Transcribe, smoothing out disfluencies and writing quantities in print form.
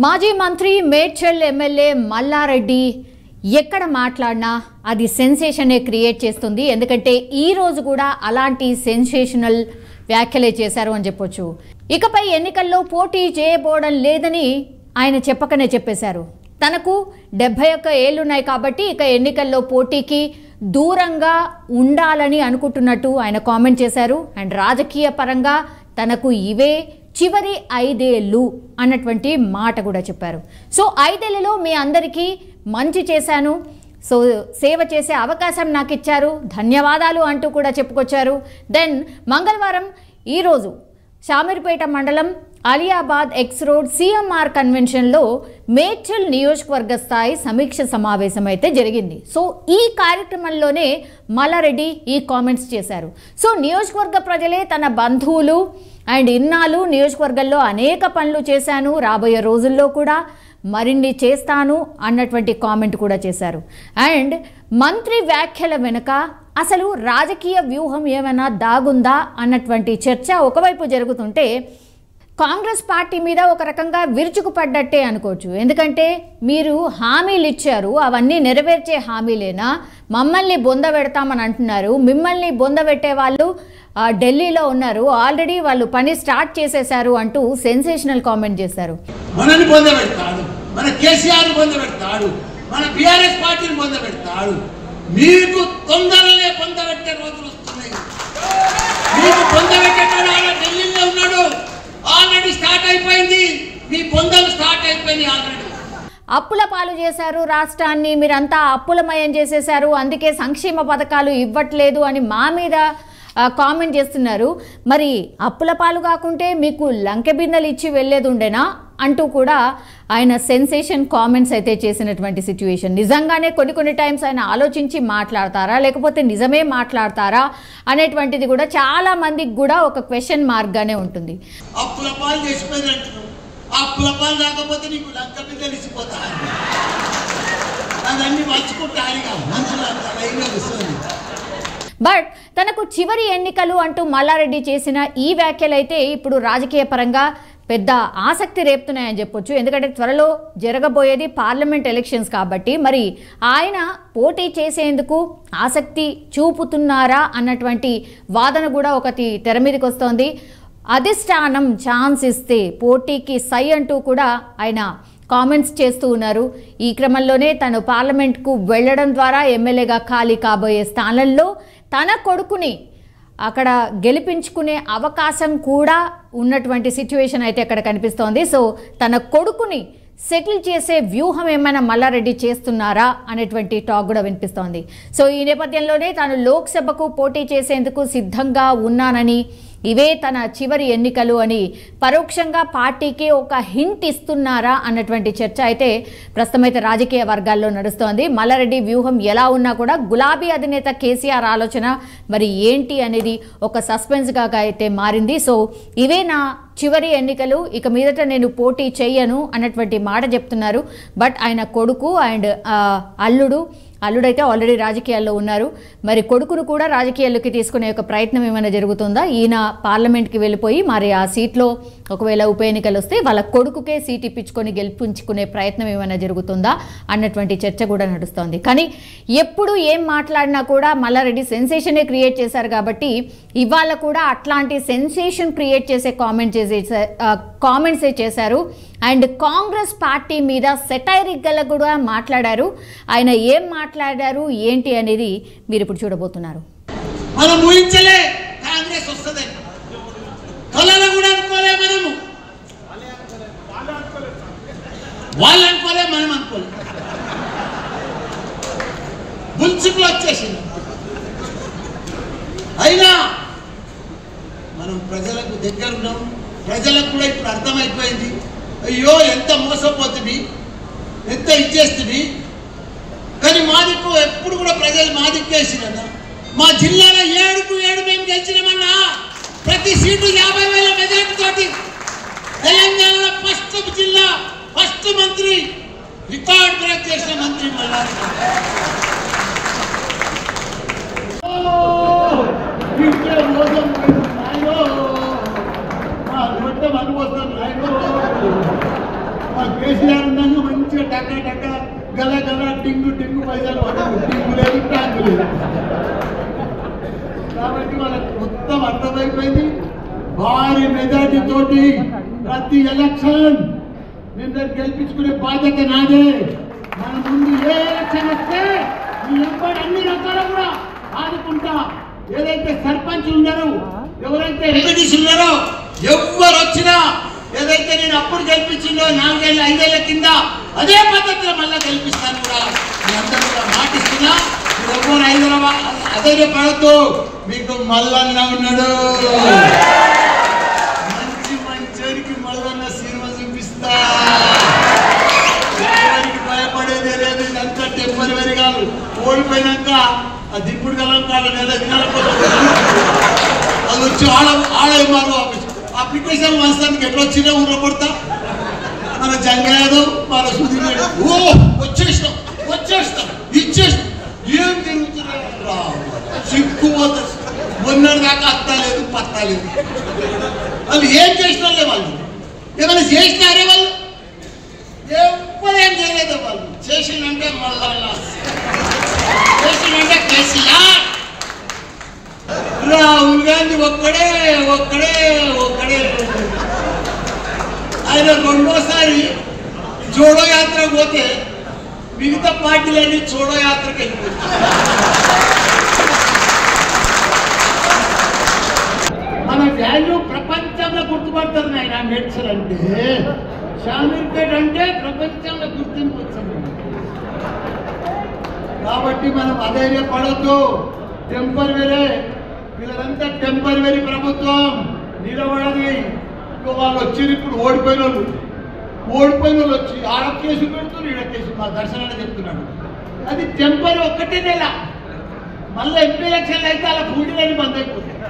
మాజీ మంత్రి మేడ్చల్ ఎమ్మెల్యే మల్లారెడ్డి ఎక్కడ మాట్లాడినా అది సెన్సేషనే క్రియేట్ చేస్తుంది. ఎందుకంటే ఈ రోజు కూడా అలాంటి సెన్సేషనల్ వ్యాఖ్యలే చేశారు అని చెప్పొచ్చు. ఇకపై ఎన్నికల్లో పోటీ చేయబోవడం లేదని ఆయన చెప్పకనే చెప్పేశారు. తనకు 71 ఏళ్లున్నాయి కాబట్టి ఇక ఎన్నికల్లో పోటీకి దూరంగా ఉండాలని అనుకుంటున్నట్టు ఆయన కామెంట్ చేశారు. అండ్ రాజకీయ పరంగా తనకు ఇవే చివరి 5 ఏళ్ళు అన్నటువంటి మాట కూడా చెప్పారు. సో 5 ఏళ్లలో మీ అందరికీ మంచి చేశాను, సో సేవ చేసే అవకాశం నాకు ఇచ్చారు, ధన్యవాదాలు అంటూ కూడా చెప్పుకొచ్చారు. దెన్ మంగళవారం ఈరోజు షామీర్పేట మండలం అలియాబాద్ ఎక్స్ రోడ్ సిఎంఆర్ కన్వెన్షన్లో మేడ్చల్ నియోజకవర్గ స్థాయి సమీక్ష సమావేశం అయితే జరిగింది. సో ఈ కార్యక్రమంలోనే మల్లారెడ్డి ఈ కామెంట్స్ చేశారు. సో నియోజకవర్గ ప్రజలే తన బంధువులు అండ్ ఇన్నాళ్ళు నియోజకవర్గంలో అనేక పనులు చేశాను, రాబోయే రోజుల్లో కూడా మరిన్ని చేస్తాను అన్నటువంటి కామెంట్ కూడా చేశారు. అండ్ మంత్రి వ్యాఖ్యల వెనుక అసలు రాజకీయ వ్యూహం ఏమైనా దాగుందా అన్నటువంటి చర్చ ఒకవైపు జరుగుతుంటే కాంగ్రెస్ పార్టీ మీద ఒక రకంగా విరుచుకుపడ్డట్టే అనుకోవచ్చు. ఎందుకంటే మీరు హామీలు ఇచ్చారు, అవన్నీ నెరవేర్చే హామీలేనా, మమ్మల్ని బొంద పెడతామని అంటున్నారు, మిమ్మల్ని బొంద పెట్టే వాళ్ళు ఢిల్లీలో ఉన్నారు, ఆల్రెడీ వాళ్ళు పని స్టార్ట్ చేసేశారు అంటూ సెన్సేషనల్ కామెంట్ చేశారు. మనని బొంద పెడతాడు, మన కేసీఆర్ బొంద పెడతాడు, మన బీఆర్ఎస్ పార్టీని బొంద పెడతాడు. మీకు తొందరలే బొంద పెట్టే రోజులు వస్తున్నాయి. మీకు బొంద పెట్టేటాడు ఆడ ఢిల్లీలో ఉన్నాడు, ఆల్రెడీ స్టార్ట్ అయిపోయింది, మీ బొందలు స్టార్ట్ అయిపోయింది ఆల్రెడీ. అప్పుల పాలు చేశారు రాష్ట్రాన్ని, మీరంతా అప్పులమయం చేసేశారు, అందుకే సంక్షేమ పథకాలు ఇవ్వట్లేదు అని మా మీద కామెంట్ చేస్తున్నారు. మరి అప్పుల పాలు కాకుంటే మీకు లంకె బిందెలు ఇచ్చి వెళ్ళేది ఉండేనా అంటూ కూడా ఆయన సెన్సేషన్ కామెంట్స్ అయితే చేసినటువంటి సిచ్యువేషన్. నిజంగానే కొన్ని టైమ్స్ ఆయన ఆలోచించి మాట్లాడతారా లేకపోతే నిజమే మాట్లాడతారా అనేటువంటిది కూడా చాలా మందికి కూడా ఒక క్వశ్చన్ మార్క్గానే ఉంటుంది. అప్పుల పాలు చేసిపోయినట్టు, అప్పుల పాలు రాకపోతే నీకు లంకె బిందెలు ఇచ్చిపోతా, అదన్నీ మర్చిపోతాయిగా మనుషులంతా లైన్లో వస్తుంది. బట్ తనకు చివరి ఎన్నికలు అంటూ మల్లారెడ్డి చేసిన ఈ వ్యాఖ్యలు అయితే ఇప్పుడు రాజకీయ పరంగా పెద్ద ఆసక్తి రేపుతున్నాయని చెప్పొచ్చు. ఎందుకంటే త్వరలో జరగబోయేది పార్లమెంట్ ఎలక్షన్స్ కాబట్టి మరి ఆయన పోటీ చేసేందుకు ఆసక్తి చూపుతున్నారా అన్నటువంటి వాదన కూడా ఒకటి తెర మీదకి వస్తోంది. అధిష్టానం ఛాన్స్ ఇస్తే పోటీకి సై అంటూ కూడా ఆయన కామెంట్స్ చేస్తూ ఉన్నారు. ఈ క్రమంలోనే తను పార్లమెంట్కు వెళ్ళడం ద్వారా ఎమ్మెల్యేగా ఖాళీ కాబోయే స్థానంలో తన కొడుకుని అక్కడ గెలిపించుకునే అవకాశం కూడా ఉన్నటువంటి సిచ్యువేషన్ అయితే అక్కడ కనిపిస్తోంది. సో తన కొడుకుని సెటిల్ చేసే వ్యూహం ఏమైనా మల్లారెడ్డి చేస్తున్నారా అనేటువంటి టాక్ కూడా వినిపిస్తోంది. సో ఈ నేపథ్యంలోనే తాను లోక్సభకు పోటీ చేసేందుకు సిద్ధంగా ఉన్నానని, ఇవే తన చివరి ఎన్నికలు అని పరోక్షంగా పార్టీకి ఒక హింట్ ఇస్తున్నారా అన్నటువంటి చర్చ అయితే ప్రస్తుతం అయితే రాజకీయ వర్గాల్లో నడుస్తోంది. మల్లారెడ్డి వ్యూహం ఎలా ఉన్నా కూడా గులాబీ అధినేత కేసీఆర్ ఆలోచన మరి ఏంటి అనేది ఒక సస్పెన్స్గా అయితే మారింది. సో ఇవే నా చివరి ఎన్నికలు, ఇక మీదట నేను పోటీ చెయ్యను అన్నటువంటి మాట చెప్తున్నారు. బట్ ఆయన కొడుకు అండ్ అల్లుడైతే ఆల్రెడీ రాజకీయాల్లో ఉన్నారు. మరి కొడుకును కూడా రాజకీయాల్లోకి తీసుకునే ఒక ప్రయత్నం ఏమైనా జరుగుతుందా? ఈయన పార్లమెంట్కి వెళ్ళిపోయి మరి ఆ సీట్లో ఒకవేళ ఉప ఎన్నికలు వస్తే వాళ్ళ కొడుకుకే సీట్ ఇప్పించుకొని గెలిపించుకునే ప్రయత్నం ఏమైనా జరుగుతుందా అన్నటువంటి చర్చ కూడా నడుస్తోంది. కానీ ఎప్పుడు ఏం మాట్లాడినా కూడా మల్లారెడ్డి సెన్సేషనే క్రియేట్ చేశారు కాబట్టి ఇవాళ కూడా అట్లాంటి సెన్సేషన్ క్రియేట్ చేసే కామెంట్సే చేశారు. అండ్ కాంగ్రెస్ పార్టీ మీద సెటైరిక్గా కూడా మాట్లాడారు. ఆయన ఏం మాట్లాడారు ఏంటి అనేది మీరు ఇప్పుడు చూడబోతున్నారు. మనం ఊహించలే కాంగ్రెస్ వస్తుంది, కళలో కూడా అనుకోలే, మనము వాళ్ళు అనుకోలే, మనం అనుకోలే, మున్సిపల్ వచ్చేసింది. అయినా మనం ప్రజలకు దగ్గర ఉన్నాం, ప్రజలకు కూడా ఇప్పుడు అర్థమైపోయింది. అయ్యో ఎంత మోసపోతుంది, ఎంత ఇచ్చేస్తుంది. కానీ మాదిక్కు ఎప్పుడు కూడా ప్రజలు మాదిక్కేసిరన్నా. మా జిల్లాలో 7కు 7 మేము గెలిచినామన్నా. ప్రతి సీటు 50,000 మెజార్టీ తోటి తెలంగాణలో ఫస్ట్ జిల్లా, ఫస్ట్ మంత్రి, రికార్డ్ బ్రేక్ చేసిన మంత్రి మల్లారెడ్డి. మా కేసీఆర్ ఉన్నాక మంచిగా టక్క టక్క గల గల టింగు టింగు పైసలు పడవు, టింగు లేదు ట్యాంకు లేదు. కాబట్టి వాళ్ళకి మొత్తం అర్థమైపోయింది. భారీ మెజార్టీ తోటి ప్రతి ఎలక్షన్ నిన్న గెలిపించుకునే బాధ్యత నాదే. మన ముందు ఏ ఎలక్షన్ వస్తే మీ ఎప్పుడు అన్ని రకాలు కూడా ఆదుకుంటా. ఏదైతే సర్పంచ్ ఉన్నారో, ఎవరైతే ఎంపీటీసీ ఉన్నారో, ఎవరు వచ్చినా ఏదైతే నేను అప్పుడు గెలిపించిందో 4 ఏళ్ళ 5 ఏళ్ల కింద అదే పద్ధతిలో మళ్ళీ గెలిపిస్తాను కూడా మీ అందరూ కూడా మాటిస్తున్నా. ఎవరు హైదరాబాద్ అదే పడద్దు, మీకు మల్లన్న ఉన్నాడు. మంచి మంచోరికి మల్లన్న సినిమా చూపిస్తా. ఎవరికి భయపడేదే లేదు. ఇదంతా టెంపరీ కాదు. ఓడిపోయినాక ఆ దిప్పుడు కలంకాల నెల దినాల అది వచ్చి ఆడేమారు అప్లికేషన్ వంచడానికి ఎట్లా వచ్చినా ఊళ్ళో కొడతా. మన జంగయాదవ్ మన సుధీర్ ఓ వచ్చేస్తాం ఇచ్చేస్తాం. ఏం తిరుగుతున్నా సిక్కుపోతా. మొన్నటి దాకా అత్తాలేదు పత్తాలేదు. వాళ్ళు ఏం చేసినారే, వాళ్ళు ఏమైనా చేసినారే, వాళ్ళు ఎవరేం చేయలేదు. వాళ్ళు చేసిందంటే మళ్ళా చేసిందంటే కేసీఆర్. రాహుల్ గాంధీ ఒక్కడే ఆయన రెండోసారి జోడో యాత్ర పోతే మిగతా పార్టీలన్నీ జోడో యాత్రకు వెళ్ళిపోతాయి. మన వాల్యూ ప్రపంచంలో గుర్తుపడతారు ఆయన. మెడ్సల్ అంటే షామీర్పేట అంటే ప్రపంచంలో గుర్తింపు వచ్చింది. కాబట్టి మనం అధైర్యపడద్దు. టెంపరరీ వీళ్ళంతా టెంపరరీ ప్రభుత్వం నిలబడది. ఇంకో వాళ్ళు వచ్చి ఇప్పుడు ఓడిపోయిన వాళ్ళు వచ్చి ఆడ కేసు పెడుతున్నారు, ఈడ కేసు. మా దర్శనాన్ని చెప్తున్నాడు అది టెంపరీ. ఒక్కటే నెల మళ్ళీ ఎంపీ ఎలక్షన్లు అయితే అలా పూడిలని బంద్ అయిపోతాయి.